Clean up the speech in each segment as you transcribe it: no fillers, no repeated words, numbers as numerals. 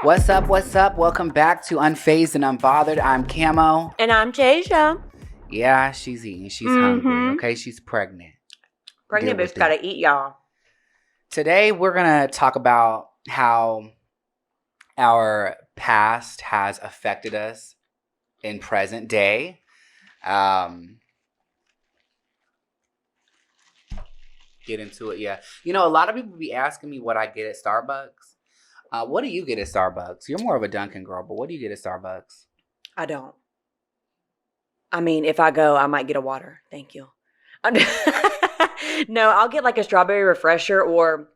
What's up? What's up? Welcome back to Unfazed and Unbothered. I'm Camo. And I'm Tasia. Yeah, she's eating. She's hungry. Okay, she's pregnant. Pregnant bitch gotta eat, y'all. Today, we're going to talk about how our past has affected us in present day. Get into it, yeah. You know, a lot of people be asking me what I get at Starbucks. What do you get at Starbucks? You're more of a Dunkin' girl, but what do you get at Starbucks? I don't. I mean, if I go, I might get a water. Thank you. No, I'll get like a strawberry refresher, or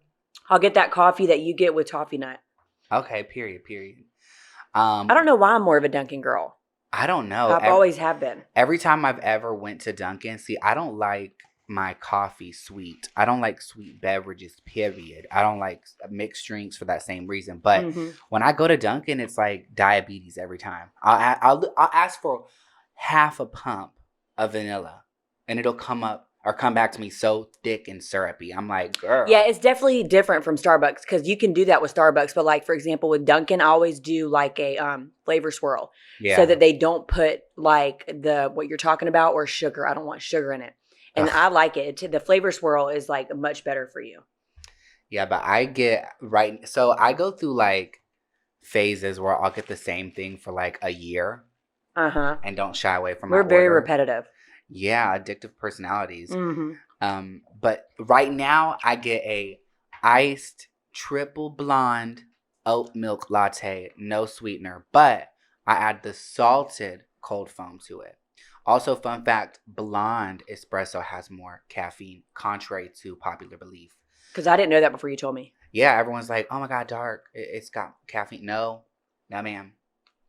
I'll get that coffee that you get with toffee nut. Okay, period. I don't know why I'm more of a Dunkin' girl. I don't know. I've always have been. Every time I've ever went to Dunkin', see, I don't like my coffee sweet. I don't like sweet beverages, period. I don't like mixed drinks for that same reason. But when I go to Dunkin', it's like diabetes every time. I'll ask for half a pump of vanilla, and it'll come back to me so thick and syrupy. I'm like, girl. Yeah, it's definitely different from Starbucks because you can do that with Starbucks. But like, for example, with Dunkin', I always do like a flavor swirl so that they don't put like what you're talking about or sugar. I don't want sugar in it. And I like it. The flavor swirl is like much better for you. Yeah, but so I go through like phases where I'll get the same thing for like a year. And don't shy away from my order. We're very repetitive. Yeah, addictive personalities. But right now I get a iced triple blonde oat milk latte, no sweetener, but I add the salted cold foam to it. Also, fun fact, blonde espresso has more caffeine, contrary to popular belief. Because I didn't know that before you told me. Yeah, everyone's like, oh my God, dark. It's got caffeine. No, ma'am.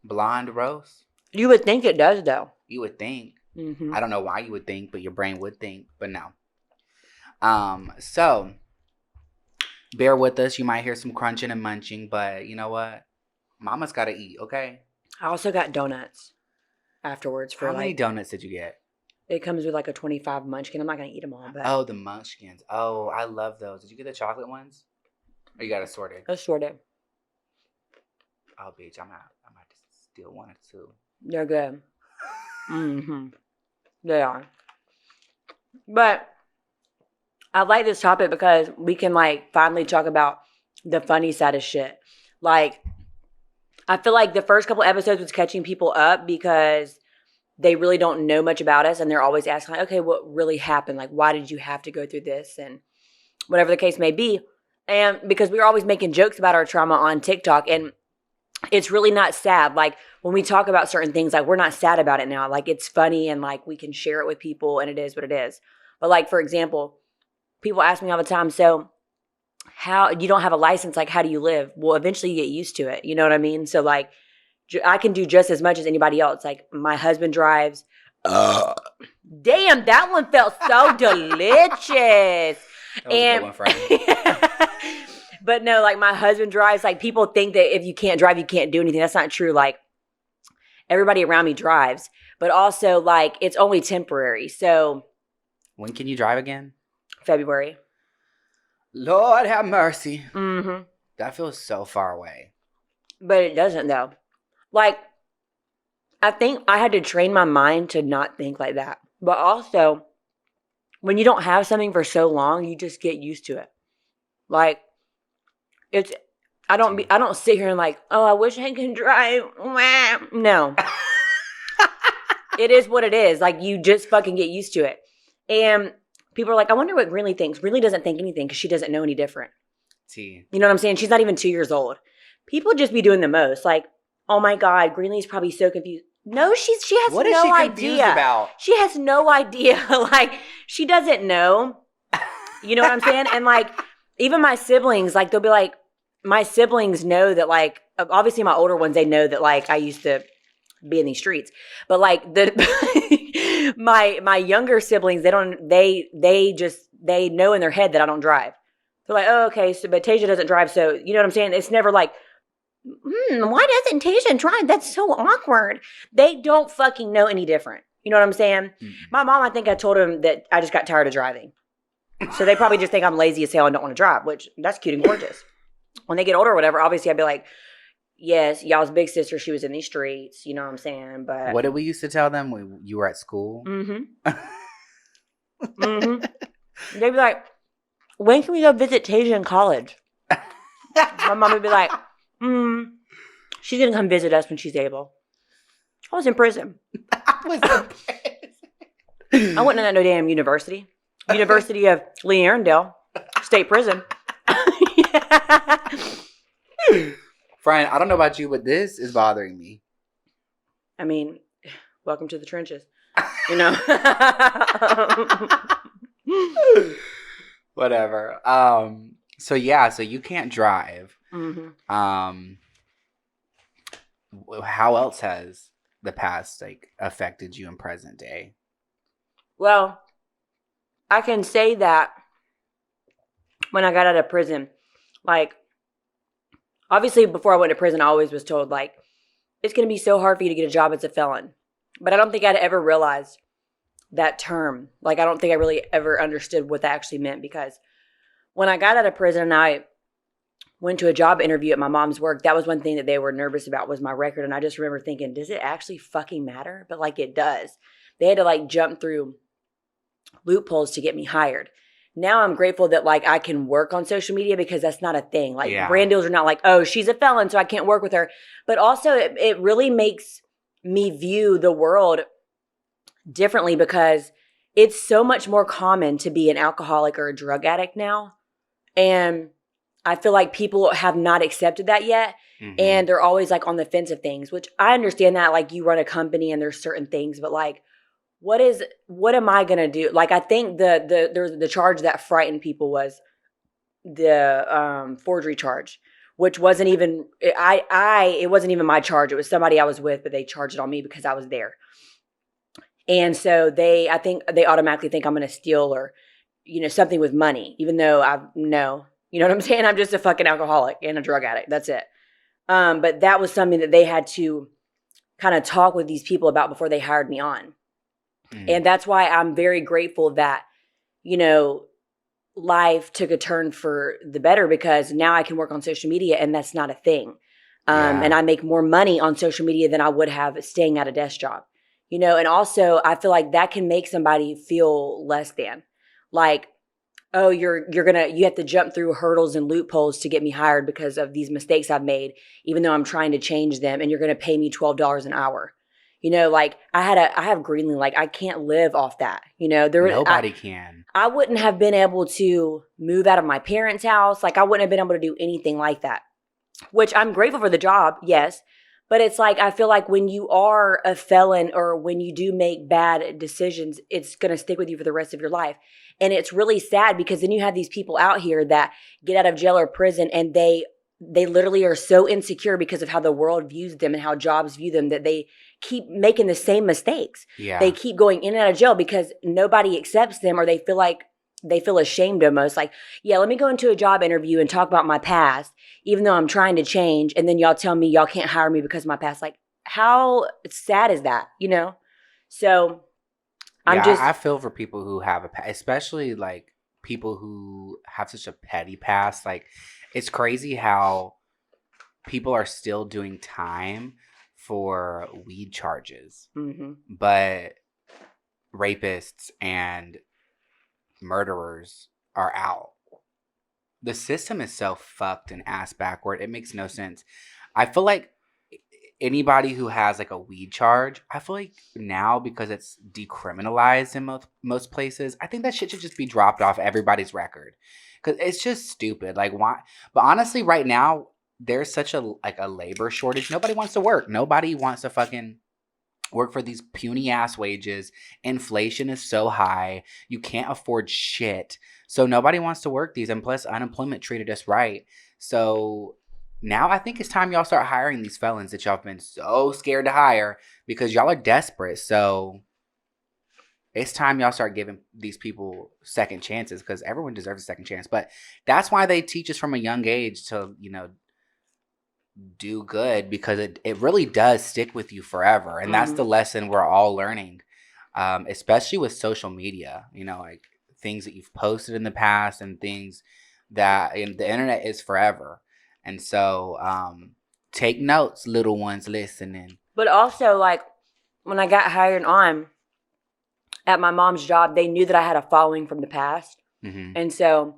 Blonde roast. You would think it does, though. You would think. I don't know why you would think, but your brain would think. But no. So, bear with us. You might hear some crunching and munching, but you know what? Mama's got to eat, okay? I also got donuts afterwards for How many donuts did you get? It comes with like a 25 munchkin. I'm not going to eat them all. But Oh, the munchkins. Oh, I love those. Did you get the chocolate ones? Or you got assorted? Assorted. Oh, bitch, I might have to steal one or two. They're good. They are. But I like this topic because we can like finally talk about the funny side of shit. Like, I feel like the first couple episodes was catching people up because they really don't know much about us and they're always asking, like, okay, what really happened? Like, why did you have to go through this? And whatever the case may be. And because we were always making jokes about our trauma on TikTok, and it's really not sad. Like, when we talk about certain things, like, we're not sad about it now. Like, it's funny and like we can share it with people and it is what it is. But like, for example, people ask me all the time, so how you don't have a license, like, how do you live? Well, eventually you get used to it. You know what I mean? So like, I can do just as much as anybody else. Like, my husband drives. Damn, that one felt so delicious. That was a good one, friend. But no, like, my husband drives. Like, people think that if you can't drive, you can't do anything. That's not true. Like, everybody around me drives. But also, like, it's only temporary. So when can you drive again? February. Lord have mercy. That feels so far away. But it doesn't, though. Like, I think I had to train my mind to not think like that. But also, when you don't have something for so long, you just get used to it. Like, I don't sit here and like, oh, I wish I could drive. No. It is what it is. Like, you just fucking get used to it. And people are like, I wonder what Greenlee thinks. Greenlee doesn't think anything because she doesn't know any different. You know what I'm saying? She's not even 2 years old. People just be doing the most. Like, oh my God, Greenlee's probably so confused. No, she has what no is she idea. Confused about? She has no idea. Like, she doesn't know. You know what I'm saying? And like, even my siblings, like, they'll be like, my siblings know that, like, obviously my older ones, they know that, like, I used to be in these streets. But like my younger siblings, they know in their head that I don't drive. They're like, oh, okay, so but Tasia doesn't drive, so you know what I'm saying? It's never like, why doesn't Tasia drive? That's so awkward. They don't fucking know any different. You know what I'm saying? Mm-hmm. My mom, I think I told them that I just got tired of driving. So they probably just think I'm lazy as hell and don't want to drive, which that's cute and gorgeous. When they get older or whatever, obviously I'd be like, yes, y'all's big sister, she was in these streets. You know what I'm saying? But what did we used to tell them when you were at school? Mm-hmm. Mm-hmm. They'd be like, when can we go visit Tasia in college? My mom would be like, she's going to come visit us when she's able. I was in prison. I wasn't at no damn university. University of Lee Arundel State Prison. Brian, I don't know about you, but this is bothering me. I mean, welcome to the trenches. You know? Whatever. So you can't drive. Mm-hmm. How else has the past affected you in present day? Well, I can say that when I got out of prison, obviously before I went to prison, I always was told it's going to be so hard for you to get a job as a felon. But I don't think I'd ever realized that term. I don't think I really ever understood what that actually meant, because when I got out of prison and I went to a job interview at my mom's work, that was one thing that they were nervous about, was my record. And I just remember thinking, does it actually fucking matter? But it does. They had to jump through loopholes to get me hired. Now I'm grateful that I can work on social media, because that's not a thing. Brand deals are not oh, she's a felon, so I can't work with her. But also it really makes me view the world differently, because it's so much more common to be an alcoholic or a drug addict now. And I feel like people have not accepted that yet. Mm-hmm. And they're always on the fence of things, which I understand that you run a company and there's certain things, but what am I going to do? I think the charge that frightened people was the forgery charge, which wasn't even, it wasn't even my charge. It was somebody I was with, but they charged it on me because I was there. And so I think they automatically think I'm going to steal or, something with money, even though no, you know what I'm saying? I'm just a fucking alcoholic and a drug addict. That's it. But that was something that they had to kind of talk with these people about before they hired me on. And that's why I'm very grateful that, life took a turn for the better, because now I can work on social media and that's not a thing. And I make more money on social media than I would have staying at a desk job, and also I feel like that can make somebody feel less than oh, you have to jump through hurdles and loopholes to get me hired because of these mistakes I've made, even though I'm trying to change them, and you're going to pay me $12 an hour. I have Greenland, I can't live off that. Nobody can. I wouldn't have been able to move out of my parents' house. I wouldn't have been able to do anything like that, which I'm grateful for the job. Yes. But it's I feel like when you are a felon or when you do make bad decisions, it's going to stick with you for the rest of your life. And it's really sad, because then you have these people out here that get out of jail or prison, and they literally are so insecure because of how the world views them and how jobs view them, that they keep making the same mistakes. Yeah. They keep going in and out of jail because nobody accepts them, or they feel ashamed almost. Let me go into a job interview and talk about my past, even though I'm trying to change. And then y'all tell me y'all can't hire me because of my past. How sad is that, So I feel for people who have a past, especially people who have such a petty past. It's crazy how people are still doing time for weed charges, but rapists and murderers are out. The system is so fucked and ass backward. It makes no sense. I feel like anybody who has a weed charge, I feel like now, because it's decriminalized in most places, I think that shit should just be dropped off everybody's record, because it's just stupid. Why? But honestly, right now there's such a labor shortage. Nobody wants to work. Nobody wants to fucking work for these puny ass wages. Inflation is so high. You can't afford shit. So nobody wants to work these. And plus, unemployment treated us right. So now I think it's time y'all start hiring these felons that y'all have been so scared to hire, because y'all are desperate. So it's time y'all start giving these people second chances, because everyone deserves a second chance. But that's why they teach us from a young age to, do good, because it really does stick with you forever. And that's the lesson we're all learning, especially with social media, things that you've posted in the past and things that the internet is forever. And so Take notes, little ones listening. But also, like, when I got hired on at my mom's job, they knew that I had a following from the past. Mm-hmm. And so...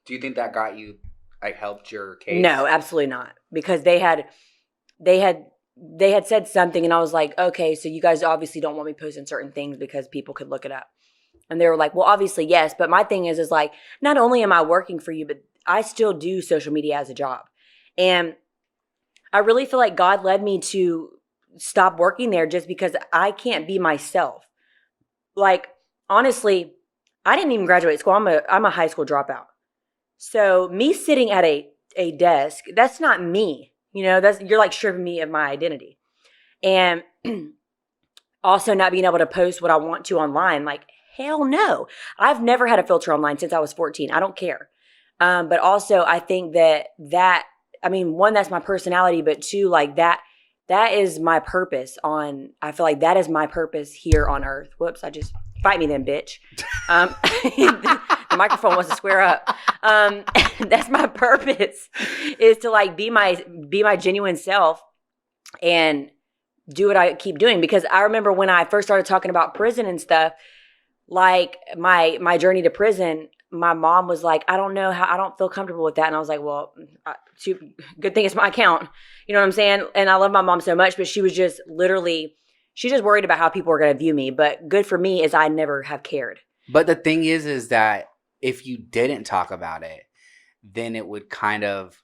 Do you think that got you, like, helped your case? No, absolutely not. Because they had said something, and I was like, okay, so you guys obviously don't want me posting certain things because people could look it up. And they were like, well, obviously, yes. But my thing is like, not only am I working for you, but I still do social media as a job. And I really feel like God led me to stop working there just because I can't be myself. Like, honestly, I didn't even graduate school. I'm a high school dropout. So me sitting at a desk, that's not me. You know, you're like stripping me of my identity. And also not being able to post what I want to online. Like, hell no. I've never had a filter online since I was 14. I don't care. But also I think that, I mean, one, that's my personality, but two, like that is my purpose I feel like that is my purpose here on earth. Whoops, fight me then, bitch. The microphone wants to square up. That's my purpose, is to like be my genuine self and do what I keep doing. Because I remember when I first started talking about prison and stuff, like my journey to prison, my mom was like, I don't know how, I don't feel comfortable with that. And I was like, well, good thing it's my account. You know what I'm saying? And I love my mom so much, but she was just she's just worried about how people are going to view me. But good for me is I never have cared. But the thing is that if you didn't talk about it, then it would kind of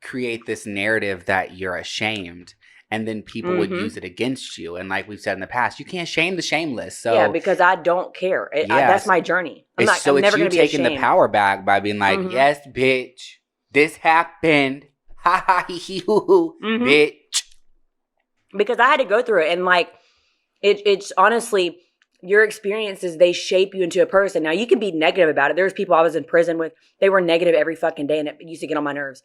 create this narrative that you're ashamed. And then people would use it against you. And like we've said in the past, you can't shame the shameless. So yeah, because I don't care. That's my journey. I'm never going to be taking the power back by being like, yes, bitch, this happened. Ha ha hee hee hoo hoo, bitch. Because I had to go through it. And like, it's honestly, your experiences, they shape you into a person. Now, you can be negative about it. There's people I was in prison with, they were negative every fucking day, and it used to get on my nerves.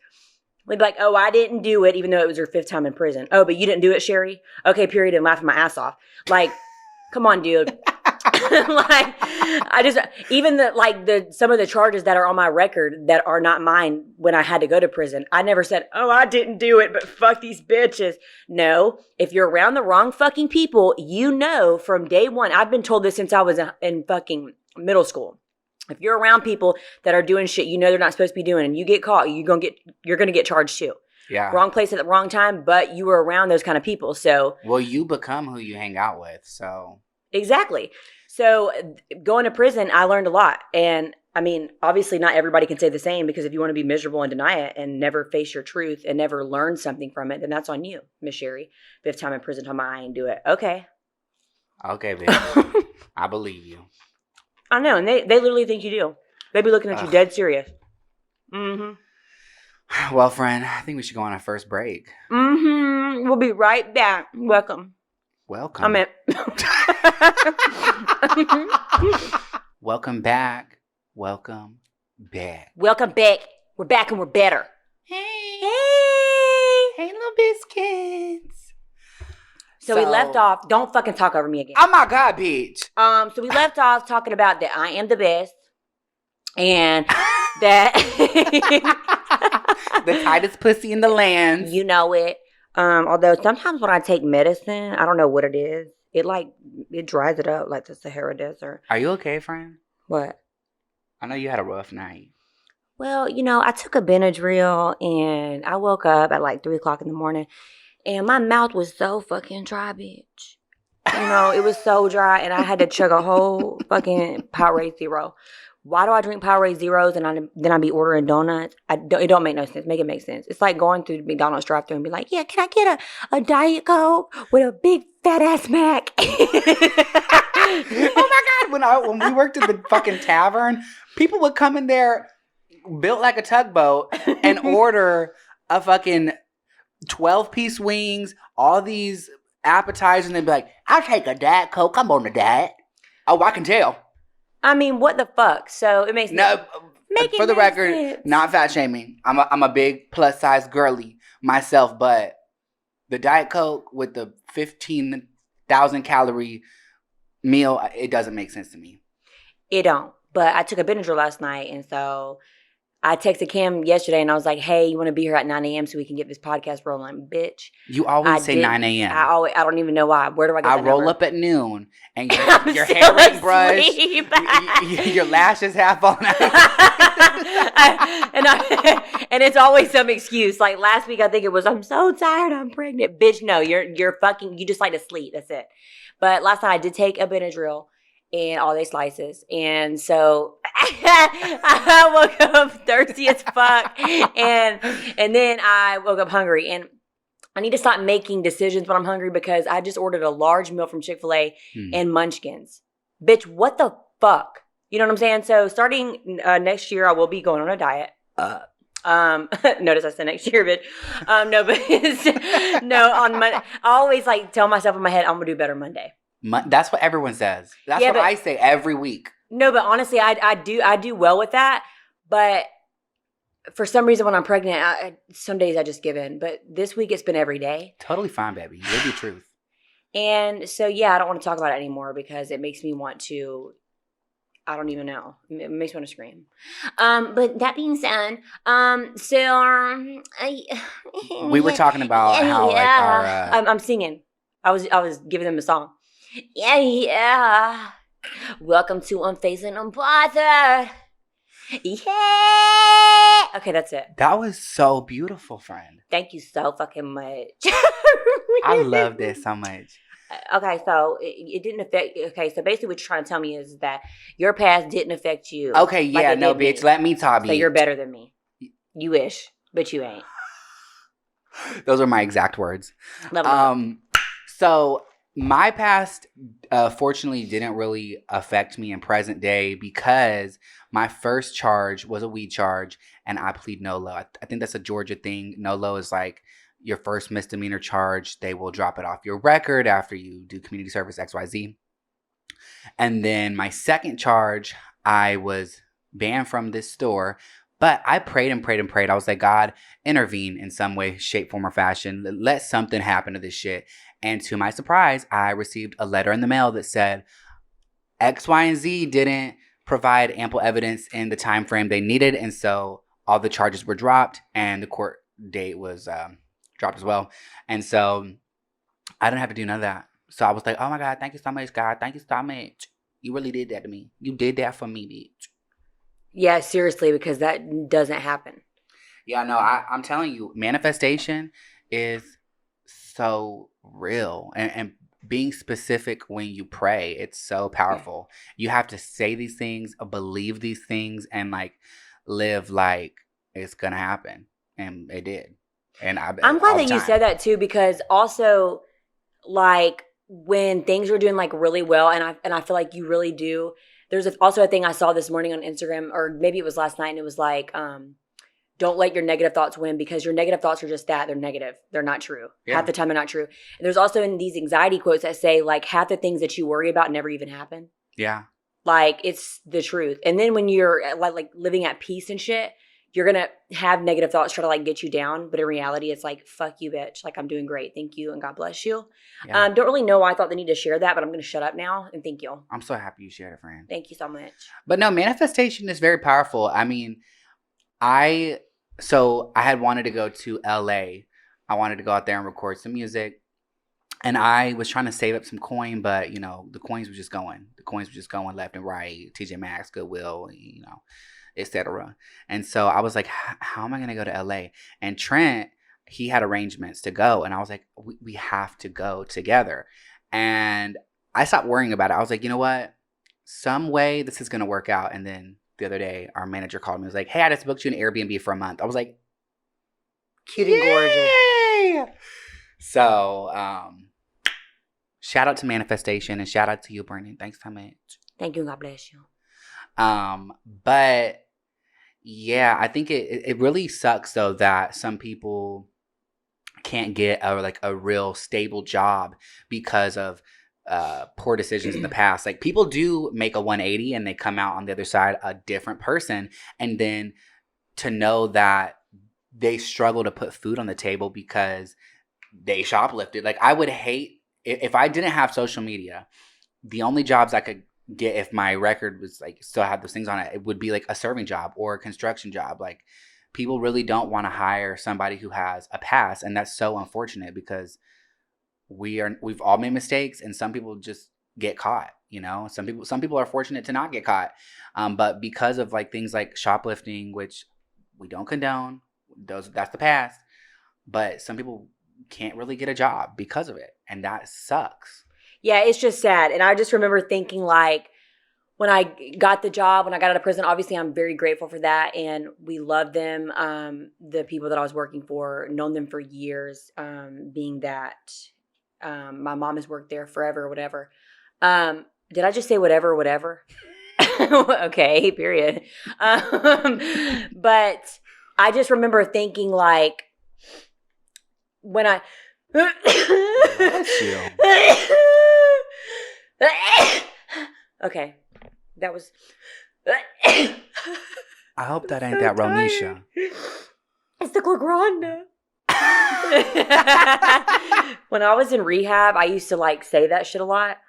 They'd be like, oh, I didn't do it, even though it was her 5th time in prison. Oh, but you didn't do it, Sherry? Okay, period, and laughing my ass off. Like, come on, dude. Like, I just, even some of the charges that are on my record that are not mine when I had to go to prison, I never said, oh, I didn't do it, but fuck these bitches. No, if you're around the wrong fucking people, you know from day one, I've been told this since I was in fucking middle school. If you're around people that are doing shit you know they're not supposed to be doing, and you get caught, you're gonna get charged too. Yeah. Wrong place at the wrong time, but you were around those kind of people. So well, you become who you hang out with. So exactly. So going to prison, I learned a lot. And I mean, obviously not everybody can say the same, because if you want to be miserable and deny it and never face your truth and never learn something from it, then that's on you, Miss Sherry. 5th time in prison, I ain't do it. Okay, baby. I believe you. I know, and they literally think you do. They be looking at you dead serious. Mm-hmm. Well, friend, I think we should go on our first break. Mm-hmm. We'll be right back. Welcome. Welcome back. Welcome back. Welcome back. We're back and we're better. Hey, little biscuits. So we left off. Don't fucking talk over me again. Oh my God, bitch. So we left off talking about that I am the best, and that the tightest pussy in the land. You know it. Although sometimes when I take medicine, I don't know what it is. It dries it up like the Sahara Desert. Are you okay, friend? What? I know you had a rough night. Well, I took a Benadryl and I woke up at like 3:00 in the morning. And my mouth was so fucking dry, bitch. It was so dry, and I had to chug a whole fucking Powerade Zero. Why do I drink Powerade Zeros and then I be ordering donuts? It don't make no sense. Make it make sense. It's like going through the McDonald's drive-thru and be like, yeah, can I get a Diet Coke with a big fat ass Mac? Oh my God! When we worked at the fucking tavern, people would come in there built like a tugboat and order a fucking 12-piece wings, all these appetizers, and they'd be like, I'll take a Diet Coke. I'm on the diet. Oh, I can tell. I mean, what the fuck? So it makes no. For the record, sense. Not fat shaming. I'm a big plus size girly myself, but the Diet Coke with the 15,000 calorie meal, it doesn't make sense to me. It don't. But I took a Benadryl last night, and so I texted Cam yesterday and I was like, hey, you want to be here at 9 a.m. so we can get this podcast rolling? Bitch. You always say 9 a.m. I don't even know why. Where do I get that roll number? Up at noon and your hair ain't brushed. Your lashes half on out. And it's always some excuse. Like last week, I think it was, I'm so tired, I'm pregnant. Bitch, no, you're fucking, you just like to sleep. That's it. But last night I did take a Benadryl and all day slices. And so I woke up thirsty as fuck. And then I woke up hungry. And I need to stop making decisions when I'm hungry because I just ordered a large meal from Chick-fil-A and Munchkins. Bitch, what the fuck? You know what I'm saying? So starting next year, I will be going on a diet. Notice I said next year, bitch. No, but no, on Monday. I always like tell myself in my head, I'm going to do better Monday. That's what everyone says. That's what I say every week. No, but honestly, I do well with that. But for some reason, when I'm pregnant, some days I just give in. But this week, it's been every day. Totally fine, baby. Live your truth. And so, yeah, I don't want to talk about it anymore because it makes me want to. I don't even know. It makes me want to scream. But that being said, we were talking about how like our. I'm singing. I was giving them a song. Yeah. Welcome to Unfazed and Unbothered. Yeah. Okay, that's it. That was so beautiful, friend. Thank you so fucking much. I love this so much. Okay, so it didn't affect. Okay, so basically what you're trying to tell me is that your past didn't affect you. Okay, yeah, like no, bitch. Let me talk. So you're better than me. You wish, but you ain't. Those are my exact words. So my past, fortunately, didn't really affect me in present day because my first charge was a weed charge, and I plead NOLO. I think that's a Georgia thing. NOLO is like your first misdemeanor charge. They will drop it off your record after you do community service XYZ. And then my second charge, I was banned from this store. But I prayed and prayed and prayed. I was like, God, intervene in some way, shape, form, or fashion. Let something happen to this shit. And to my surprise, I received a letter in the mail that said X, Y, and Z didn't provide ample evidence in the time frame they needed. And so all the charges were dropped and the court date was dropped as well. And so I didn't have to do none of that. So I was like, oh my God, thank you so much, God. Thank you so much. You really did that to me. You did that for me, bitch. Yeah, seriously, because that doesn't happen. Yeah, no, I'm telling you, manifestation is so real. And being specific when you pray, it's so powerful. You have to say these things, believe these things, and like live like it's going to happen. And it did. And I'm glad that you said that too, because also like when things were doing like really well, and I feel like you really do. There's also a thing I saw this morning on Instagram, or maybe it was last night, and it was like, don't let your negative thoughts win, because your negative thoughts are just that. They're negative. They're not true. Yeah. Half the time they're not true. And there's also in these anxiety quotes that say like half the things that you worry about never even happen. Yeah. Like it's the truth. And then when you're like living at peace and shit, you're going to have negative thoughts try to like get you down. But in reality, it's like, fuck you, bitch. Like I'm doing great. Thank you. And God bless you. Yeah. Don't really know why I thought the need to share that, but I'm going to shut up now and thank you. I'm so happy you shared it, friend. Thank you so much. But no, manifestation is very powerful. I mean, I had wanted to go to LA. I wanted to go out there and record some music. And I was trying to save up some coin, but, you know, the coins were just going. The coins were just going left and right. TJ Maxx, Goodwill, you know, etc. And so I was like, how am I going to go to LA? And Trent, he had arrangements to go. And I was like, we have to go together. And I stopped worrying about it. I was like, you know what? Some way this is going to work out. And then the other day, our manager called me and was like, hey, I just booked you an Airbnb for a month. I was like, cute and gorgeous. So, shout out to manifestation and shout out to you, Brandon. Thanks so much. Thank you. God bless you. But yeah, I think it really sucks though that some people can't get a real stable job because of poor decisions in the past. Like people do make a 180 and they come out on the other side a different person, and then to know that they struggle to put food on the table because they shoplifted. Like I would hate if I didn't have social media. The only jobs I could get if my record was like still had those things on it. It would be like a serving job or a construction job. Like people really don't want to hire somebody who has a past, and that's so unfortunate because we've all made mistakes, and some people just get caught. You know, some people are fortunate to not get caught, but because of like things like shoplifting, which we don't condone, that's the past. But some people can't really get a job because of it, and that sucks. Yeah, it's just sad. And I just remember thinking like when I got the job, when I got out of prison, obviously I'm very grateful for that. And we love them. The people that I was working for, known them for years, being that my mom has worked there forever or whatever. Did I just say whatever? Okay, period. But I just remember thinking like when I... Bless you. Okay, that was. I hope that ain't that Ronisha. It's the Clagranda. When I was in rehab, I used to like say that shit a lot,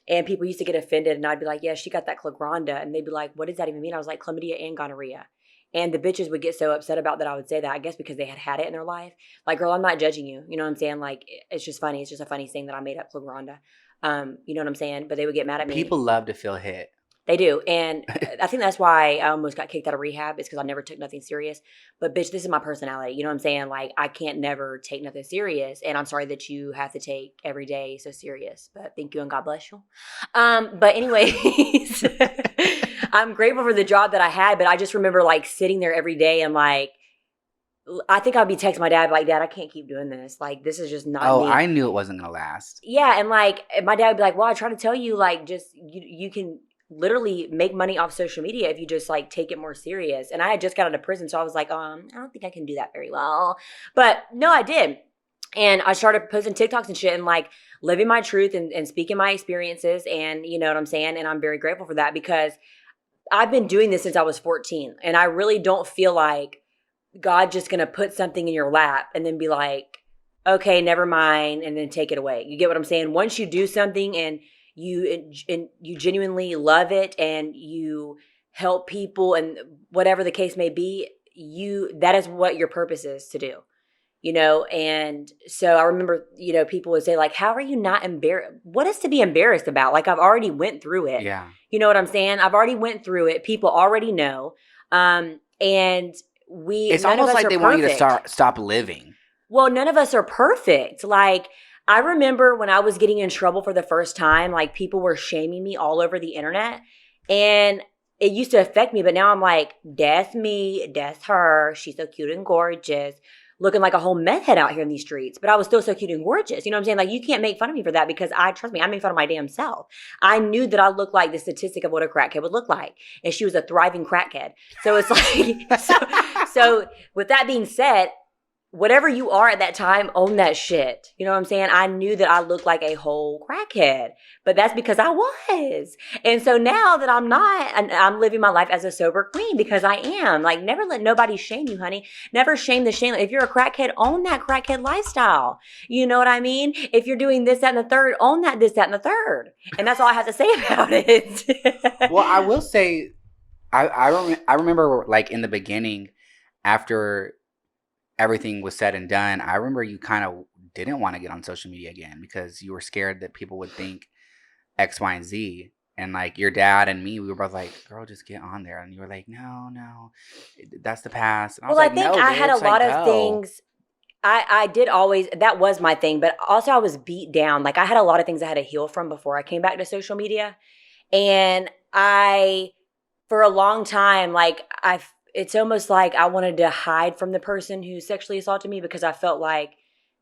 and people used to get offended, and I'd be like, "Yeah, she got that Clagranda," and they'd be like, "What does that even mean?" I was like, "Chlamydia and gonorrhea." And the bitches would get so upset about that I would say that, I guess because they had it in their life. Like, girl, I'm not judging you. You know what I'm saying? Like, it's just funny. It's just a funny thing that I made up Clagranda. You know what I'm saying? But they would get mad at me. People love to feel hit. They do. And I think that's why I almost got kicked out of rehab. It's because I never took nothing serious. But bitch, this is my personality. You know what I'm saying? Like, I can't never take nothing serious. And I'm sorry that you have to take every day so serious. But thank you and God bless you. But anyways, I'm grateful for the job that I had. But I just remember like sitting there every day and like, I think I'd be texting my dad like, "Dad, I can't keep doing this. Like, this is just not me." Oh, I knew it wasn't going to last. Yeah. And like, my dad would be like, "Well, I try to tell you, like, just you can literally make money off social media if you just like take it more serious." And I had just got out of prison, so I was like, I don't think I can do that very well. But no, I did. And I started posting TikToks and shit and like living my truth and speaking my experiences. And you know what I'm saying? And I'm very grateful for that because I've been doing this since I was 14. And I really don't feel like God just going to put something in your lap and then be like, "Okay, never mind," and then take it away. You get what I'm saying? Once you do something and you genuinely love it and you help people and whatever the case may be, that is what your purpose is to do, you know? And so I remember, you know, people would say like, "How are you not embarrassed? What is to be embarrassed about?" Like, I've already went through it. Yeah. You know what I'm saying? I've already went through it. People already know. And it's almost like they want you to stop living. Well, none of us are perfect. Like, I remember when I was getting in trouble for the first time, like people were shaming me all over the internet and it used to affect me. But now I'm like, that's me, that's her. She's so cute and gorgeous, looking like a whole meth head out here in these streets. But I was still so cute and gorgeous. You know what I'm saying? Like, you can't make fun of me for that because trust me, I made fun of my damn self. I knew that I looked like the statistic of what a crackhead would look like. And she was a thriving crackhead. So it's like, so with that being said, whatever you are at that time, own that shit. You know what I'm saying? I knew that I looked like a whole crackhead, but that's because I was. And so now that I'm not, I'm living my life as a sober queen because I am. Like, never let nobody shame you, honey. Never shame the shame. If you're a crackhead, own that crackhead lifestyle. You know what I mean? If you're doing this, that, and the third, own that, this, that, and the third. And that's all I have to say about it. Well, I will say, I remember like in the beginning, after everything was said and done, I remember you kind of didn't want to get on social media again because you were scared that people would think X, Y, and Z. And like your dad and me, we were both like, "Girl, just get on there." And you were like, no, that's the past. And well, I think I had a lot of things. I did always, that was my thing, but also I was beat down. Like, I had a lot of things I had to heal from before I came back to social media. And for a long time, like it's almost like I wanted to hide from the person who sexually assaulted me because I felt like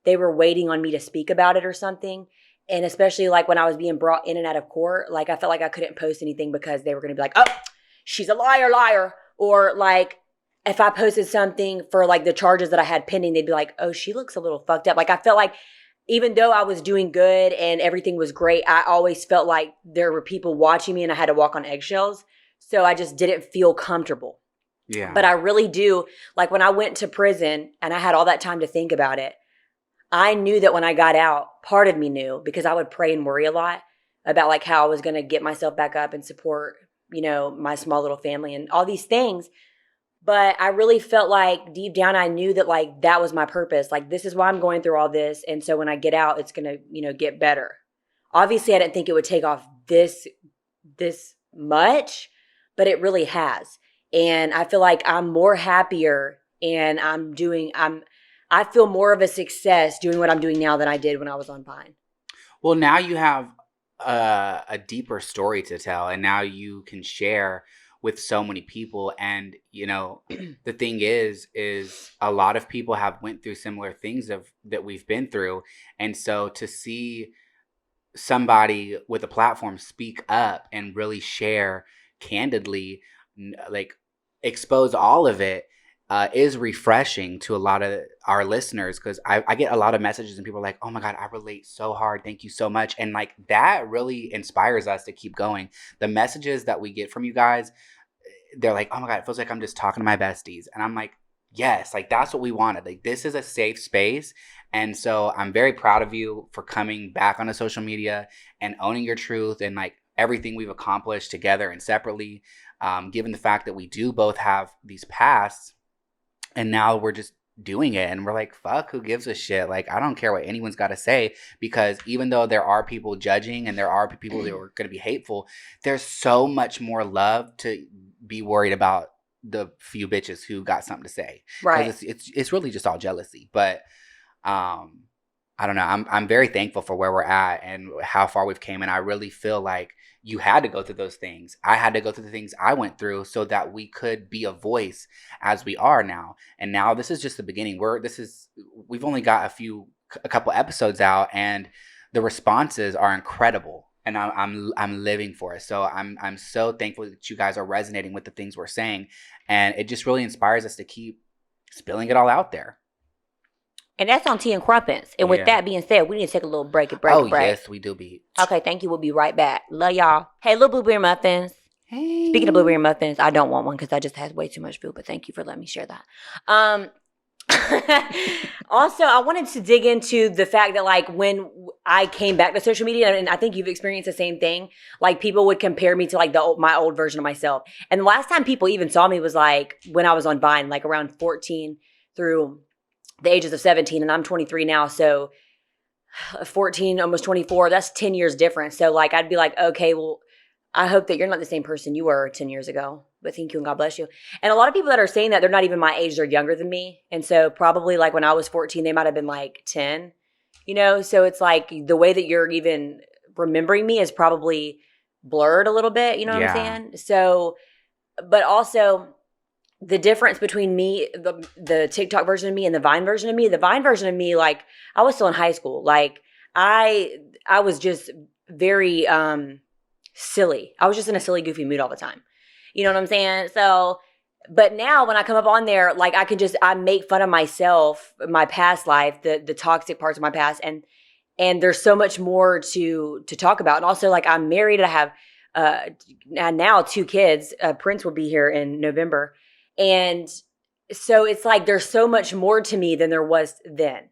they were waiting on me to speak about it or something. And especially like when I was being brought in and out of court, like I felt like I couldn't post anything because they were going to be like, "Oh, she's a liar." Or like if I posted something for like the charges that I had pending, they'd be like, "Oh, she looks a little fucked up." Like, I felt like even though I was doing good and everything was great, I always felt like there were people watching me and I had to walk on eggshells. So I just didn't feel comfortable. Yeah. But I really do. Like, when I went to prison and I had all that time to think about it, I knew that when I got out, part of me knew because I would pray and worry a lot. about like how I was going to get myself back up and support, you know, my small little family and all these things. But I really felt like deep down, I knew that like that was my purpose. Like, this is why I'm going through all this. And so when I get out, it's going to, you know, get better. Obviously, I didn't think it would take off this much, but it really has. And I feel like I'm more happier and I feel more of a success doing what I'm doing now than I did when I was on Vine. Well, now you have a deeper story to tell, and now you can share with so many people. And, you know, the thing is a lot of people have went through similar things that we've been through. And so to see somebody with a platform speak up and really share candidly, like expose all of it, is refreshing to a lot of our listeners, because I get a lot of messages and people are like, oh my God, I relate so hard. Thank you so much. And like that really inspires us to keep going. The messages that we get from you guys, they're like, oh my God, it feels like I'm just talking to my besties. And I'm like, yes, like that's what we wanted. Like, this is a safe space. And so I'm very proud of you for coming back onto social media and owning your truth and like everything we've accomplished together and separately, given the fact that we do both have these pasts. And now we're just doing it. And we're like, fuck, who gives a shit? Like, I don't care what anyone's got to say, because even though there are people judging and there are people that are going to be hateful, there's so much more love to be worried about the few bitches who got something to say. Right. It's really just all jealousy. But I don't know. I'm very thankful for where we're at and how far we've came. And I really feel like you had to go through those things. I had to go through the things I went through so that we could be a voice as we are now. And now this is just the beginning. We've only got a couple episodes out, and the responses are incredible. And I'm living for it. So I'm so thankful that you guys are resonating with the things we're saying. And it just really inspires us to keep spilling it all out there. And that's on Tea and Crumpets. And with that being said, we need to take a little break. Yes, we do be. Okay, thank you. We'll be right back. Love y'all. Hey, little blueberry muffins. Hey. Speaking of blueberry muffins, I don't want one because I just had way too much food, but thank you for letting me share that. Also, I wanted to dig into the fact that like when I came back to social media, and I think you've experienced the same thing, like people would compare me to like my old version of myself. And the last time people even saw me was like when I was on Vine, like around 14 through the ages of 17, and I'm 23 now. So 14, almost 24, that's 10 years difference. So like, I'd be like, okay, well, I hope that you're not the same person you were 10 years ago, but thank you and God bless you. And a lot of people that are saying that, they're not even my age, they're younger than me. And so probably like when I was 14, they might've been like 10, you know? So it's like the way that you're even remembering me is probably blurred a little bit, you know what I'm saying? So, but also the difference between me, the TikTok version of me and the Vine version of me, like I was still in high school. Like I was just very silly. I was just in a silly, goofy mood all the time. You know what I'm saying? So, but now when I come up on there, like I make fun of myself, my past life, the toxic parts of my past. And there's so much more to talk about. And also like I'm married. I have now 2 kids. Prince will be here in November. And so it's like there's so much more to me than there was then.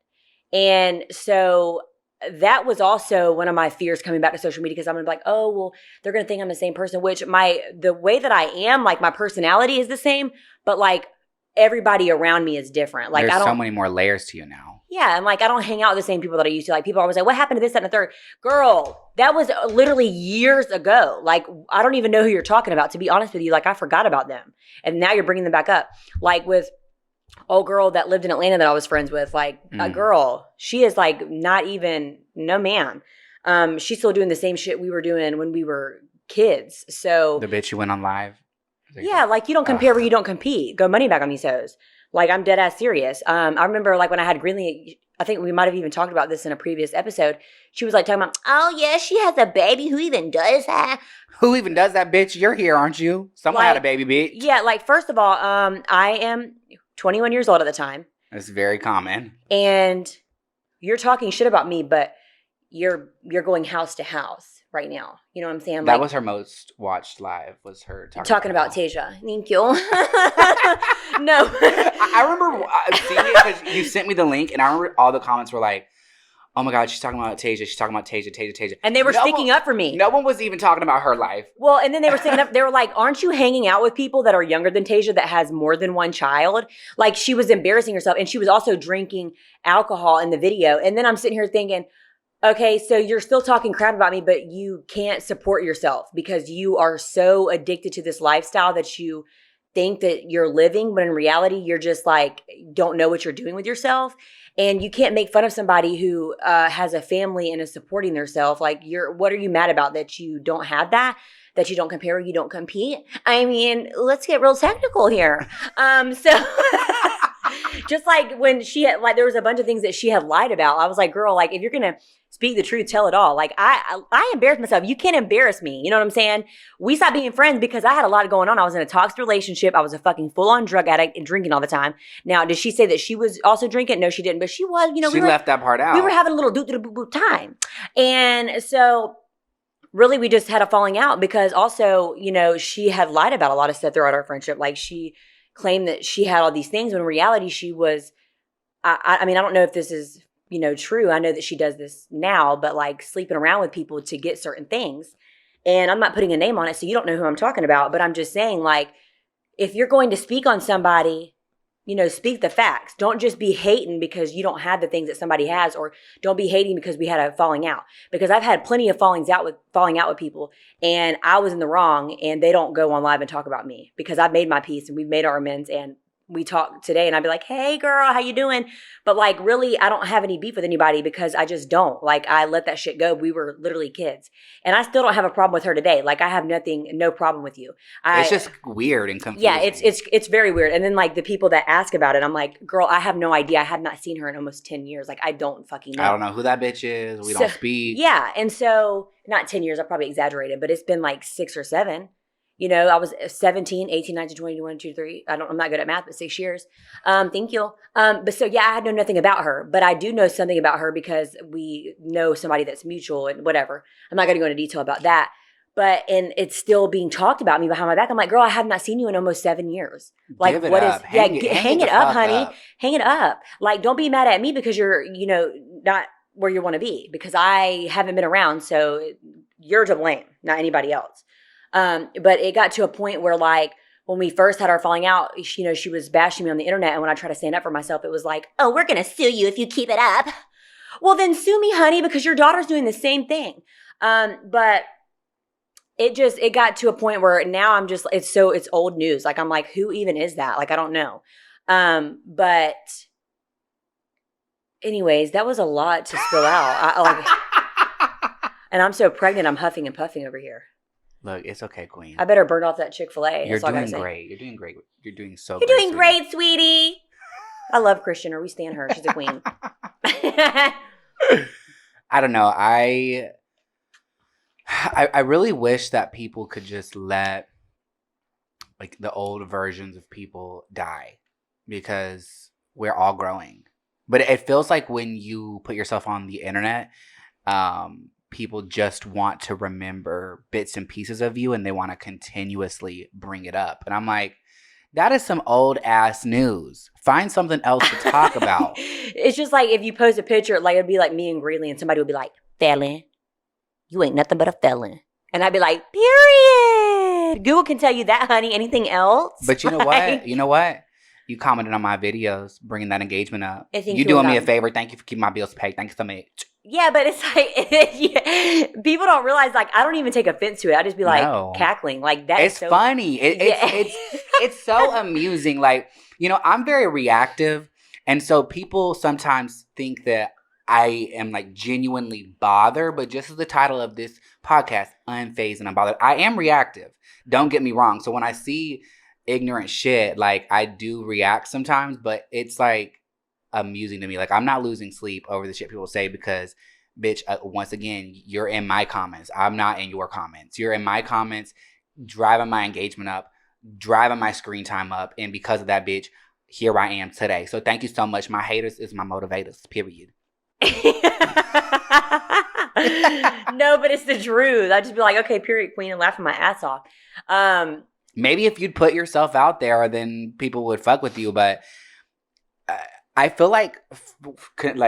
And so that was also one of my fears coming back to social media, because I'm gonna be like, oh, well, they're gonna think I'm the same person, which the way that I am, like my personality is the same, but like everybody around me is different. Like there's so many more layers to you now. Yeah, and like I don't hang out with the same people that I used to. Like people always like, what happened to this, that, and the third? Girl, that was literally years ago. Like I don't even know who you're talking about, to be honest with you. Like I forgot about them. And now you're bringing them back up. Like with old girl that lived in Atlanta that I was friends with, like a girl, she is like not even, no ma'am. She's still doing the same shit we were doing when we were kids. So the bitch you went on live. Yeah, like you don't compare where you don't compete. Go money back on these hoes. Like I'm dead ass serious. I remember like when I had Greenlee, I think we might have even talked about this in a previous episode. She was like talking about, oh yeah, she has a baby. Who even does that? Who even does that, bitch? You're here, aren't you? Someone had a baby, bitch. Yeah, like first of all, I am 21 years old at the time. That's very common. And you're talking shit about me, but you're going house to house right now. You know what I'm saying? That was her most watched live, was her talking about Tasia. Thank you. No. I remember seeing it because you sent me the link, and I remember all the comments were like, oh my God, she's talking about Tasia. She's talking about Tasia. And they were sticking up for me. No one was even talking about her life. Well, and then they were sticking up. They were like, aren't you hanging out with people that are younger than Tasia that has more than one child? Like, she was embarrassing herself. And she was also drinking alcohol in the video. And then I'm sitting here thinking, okay, so you're still talking crap about me, but you can't support yourself because you are so addicted to this lifestyle that you think that you're living, but in reality, you're just like, don't know what you're doing with yourself. And you can't make fun of somebody who has a family and is supporting themselves. Like, what are you mad about that you don't have that you don't compare, you don't compete? I mean, let's get real technical here. So just like when she had, like, there was a bunch of things that she had lied about. I was like, girl, like, if you're going to speak the truth, tell it all. Like, I embarrassed myself. You can't embarrass me. You know what I'm saying? We stopped being friends because I had a lot going on. I was in a toxic relationship. I was a fucking full-on drug addict and drinking all the time. Now, did she say that she was also drinking? No, she didn't. But she was, she left that part out. We were having a little doo-doo-doo-doo time. And so really, we just had a falling out because also, she had lied about a lot of stuff throughout our friendship. Like, she claimed that she had all these things when in reality she was, I mean, I don't know if this is, true. I know that she does this now, but like sleeping around with people to get certain things. And I'm not putting a name on it, so you don't know who I'm talking about, but I'm just saying, like, if you're going to speak on somebody, speak the facts. Don't just be hating because you don't have the things that somebody has, or don't be hating because we had a falling out. Because I've had plenty of falling out with people, and I was in the wrong, and they don't go on live and talk about me because I've made my peace and we've made our amends, and we talk today, and I'd be like, hey girl, how you doing? But like, really, I don't have any beef with anybody because I just don't. Like, I let that shit go. We were literally kids, and I still don't have a problem with her today. Like, I have no problem with you. It's just weird and confusing. Yeah, it's very weird. And then like the people that ask about it, I'm like, girl, I have no idea. I have not seen her in almost 10 years. Like, I don't fucking know. I don't know who that bitch is. We don't speak. Yeah, and so not 10 years. I probably exaggerated, but it's been like 6 or 7. I was 17, 18, 19, 20, 21, 22, 23. I'm not good at math, but 6 years. Thank you. But so, yeah, I had known nothing about her, but I do know something about her because we know somebody that's mutual and whatever. I'm not going to go into detail about that, and it's still being talked about me behind my back. I'm like, girl, I have not seen you in almost 7 years. Like, Give it what up. is, hang it up, honey. Hang it up. Like, don't be mad at me because you're, not where you want to be, because I haven't been around. So you're to blame, not anybody else. But it got to a point where, like, when we first had our falling out, she was bashing me on the internet. And when I tried to stand up for myself, it was like, oh, we're going to sue you if you keep it up. Well, then sue me, honey, because your daughter's doing the same thing. But it got to a point where now I'm just, it's old news. Like, I'm like, who even is that? Like, I don't know. But anyways, that was a lot to spill out. And I'm so pregnant, I'm huffing and puffing over here. Look, it's okay, queen. I better burn off that Chick-fil-A. You're doing great. You're doing great. You're doing so You're doing great, sweetie. I love Christian, or we stand her. She's a queen. I don't know. I really wish that people could just let, like, the old versions of people die, because we're all growing. But it feels like when you put yourself on the internet, people just want to remember bits and pieces of you, and they want to continuously bring it up. And I'm like, that is some old ass news. Find something else to talk about. It's just like if you post a picture, like, it'd be like me and Greeley, and somebody would be like, felon, you ain't nothing but a felon. And I'd be like, period. Google can tell you that, honey. Anything else? But you know what? You know what? You commented on my videos, bringing that engagement up. You doing me a favor. Thank you for keeping my bills paid. Thank you so much. Yeah, but it's like, people don't realize, like, I don't even take offense to it. I just be like cackling. Like, that it's is so funny. It's so amusing. Like, I'm very reactive. And so people sometimes think that I am, like, genuinely bothered. But just as the title of this podcast, Unfazed and Unbothered, I am reactive. Don't get me wrong. So when I see ignorant shit, like, I do react sometimes, but it's like amusing to me. Like, I'm not losing sleep over the shit people say because, bitch, once again, you're in my comments. I'm not in your comments. You're in my comments, driving my engagement up, driving my screen time up, and because of that, bitch, here I am today. So thank you so much. My haters is my motivators, period. No, but it's the truth. I'd just be like, okay, period, queen, and laughing my ass off. Maybe if you'd put yourself out there, then people would fuck with you. But I feel like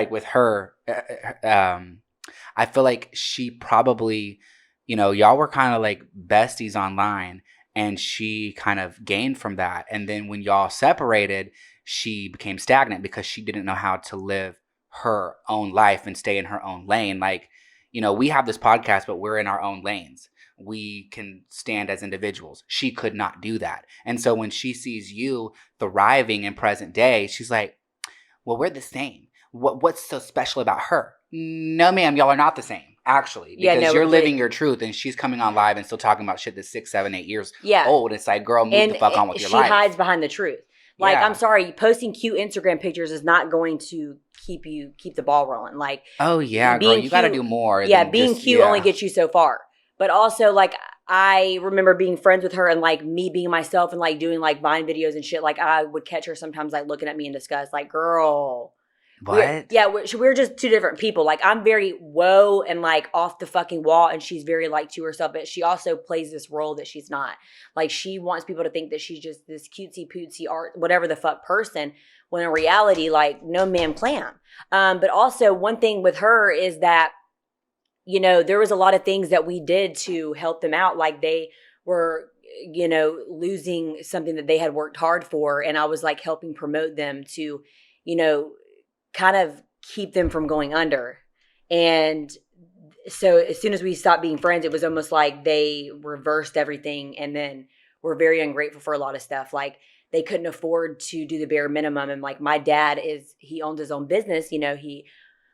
with her, I feel like she probably, y'all were kind of like besties online, and she kind of gained from that. And then when y'all separated, she became stagnant because she didn't know how to live her own life and stay in her own lane. Like, we have this podcast, but we're in our own lanes. We can stand as individuals. She could not do that. And so when she sees you thriving in present day, she's like, well, we're the same. What's so special about her? No, ma'am, y'all are not the same, actually. Because you're living your truth, and she's coming on live and still talking about shit that's 6, 7, 8 years old. It's like, girl, move the fuck on with your life. She hides behind the truth. Like, I'm sorry, posting cute Instagram pictures is not going to keep the ball rolling. Like, oh yeah, girl, you got to do more. Yeah, being cute only gets you so far. But also, like, I remember being friends with her and, like, me being myself and, like, doing, like, Vine videos and shit. Like, I would catch her sometimes, like, looking at me in disgust. Like, girl. What? We're just two different people. Like, I'm very whoa and, like, off the fucking wall. And she's very, like, to herself. But she also plays this role that she's not. Like, she wants people to think that she's just this cutesy-pootsy art, whatever the fuck person. When in reality, like, no ma'am clam. But also, one thing with her is that, there was a lot of things that we did to help them out. Like, they were, losing something that they had worked hard for. And I was, like, helping promote them to, kind of keep them from going under. And so as soon as we stopped being friends, it was almost like they reversed everything and then were very ungrateful for a lot of stuff. Like, they couldn't afford to do the bare minimum. And, like, my dad he owns his own business, he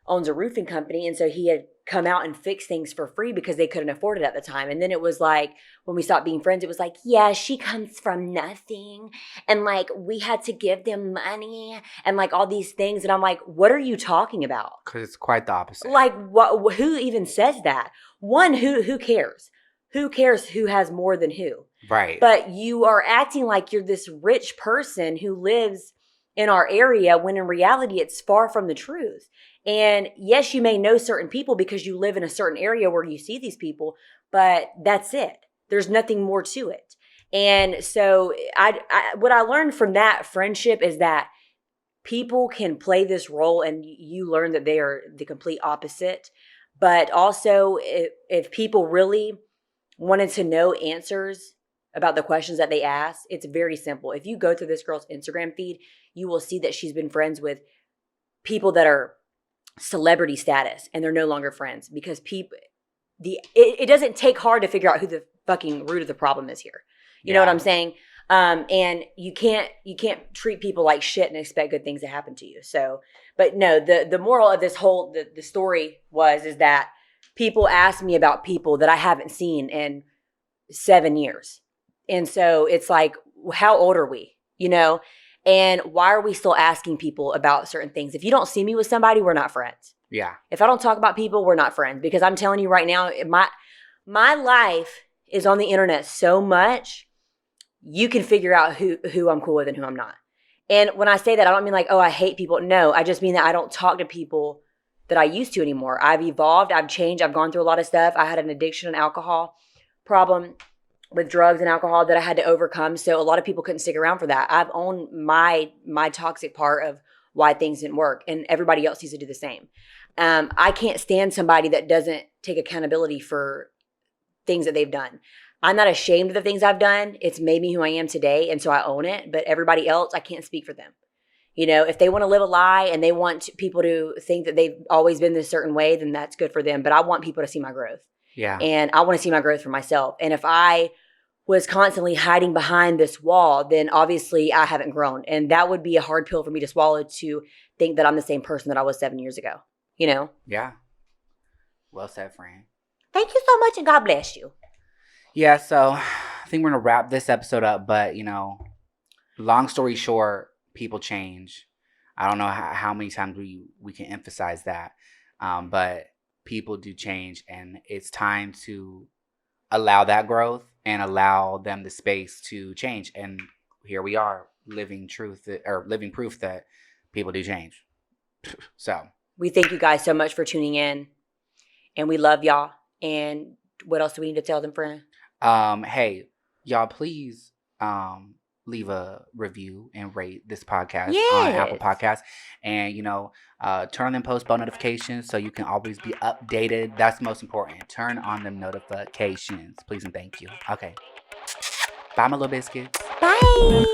owns a roofing company. And so he had come out and fix things for free because they couldn't afford it at the time. And then it was like, when we stopped being friends, it was like, yeah, she comes from nothing. And, like, we had to give them money and, like, all these things. And I'm like, what are you talking about? Because it's quite the opposite. Like, who even says that? One, who cares? Who cares who has more than who? Right. But you are acting like you're this rich person who lives in our area when in reality it's far from the truth. And yes, you may know certain people because you live in a certain area where you see these people, but that's it. There's nothing more to it. And so what I learned from that friendship is that people can play this role and you learn that they are the complete opposite. But also, if people really wanted to know answers about the questions that they ask, it's very simple. If you go through this girl's Instagram feed, you will see that she's been friends with people that are celebrity status and they're no longer friends because it doesn't take hard to figure out who the fucking root of the problem is here. You know what I'm saying? And you can't treat people like shit and expect good things to happen to you. So, but no, the moral of this whole, the story is that people ask me about people that I haven't seen in 7 years. And so it's like, how old are we? And why are we still asking people about certain things? If you don't see me with somebody, we're not friends. Yeah. If I don't talk about people, we're not friends. Because I'm telling you right now, my life is on the internet so much, you can figure out who I'm cool with and who I'm not. And when I say that, I don't mean like, oh, I hate people. No, I just mean that I don't talk to people that I used to anymore. I've evolved. I've changed. I've gone through a lot of stuff. I had an addiction and alcohol problem with drugs and alcohol that I had to overcome. So a lot of people couldn't stick around for that. I've owned my toxic part of why things didn't work, and everybody else needs to do the same. I can't stand somebody that doesn't take accountability for things that they've done. I'm not ashamed of the things I've done. It's made me who I am today, and so I own it. But everybody else, I can't speak for them. If they want to live a lie and they want people to think that they've always been this certain way, then that's good for them. But I want people to see my growth. Yeah. And I want to see my growth for myself. And if I was constantly hiding behind this wall, then obviously I haven't grown. And that would be a hard pill for me to swallow, to think that I'm the same person that I was 7 years ago. Yeah. Well said, friend. Thank you so much, and God bless you. Yeah, so I think we're going to wrap this episode up. But, long story short, people change. I don't know how many times we can emphasize that. But people do change, and it's time to allow that growth and allow them the space to change. And here we are, living proof that people do change. So we thank you guys so much for tuning in, and we love y'all. And what else do we need to tell them, friend? Hey, y'all, please leave a review and rate this podcast on Apple Podcasts. And, you know, turn on them post bell notifications so you can always be updated. That's most important. Turn on them notifications. Please and thank you. Okay. Bye, my little biscuits. Bye.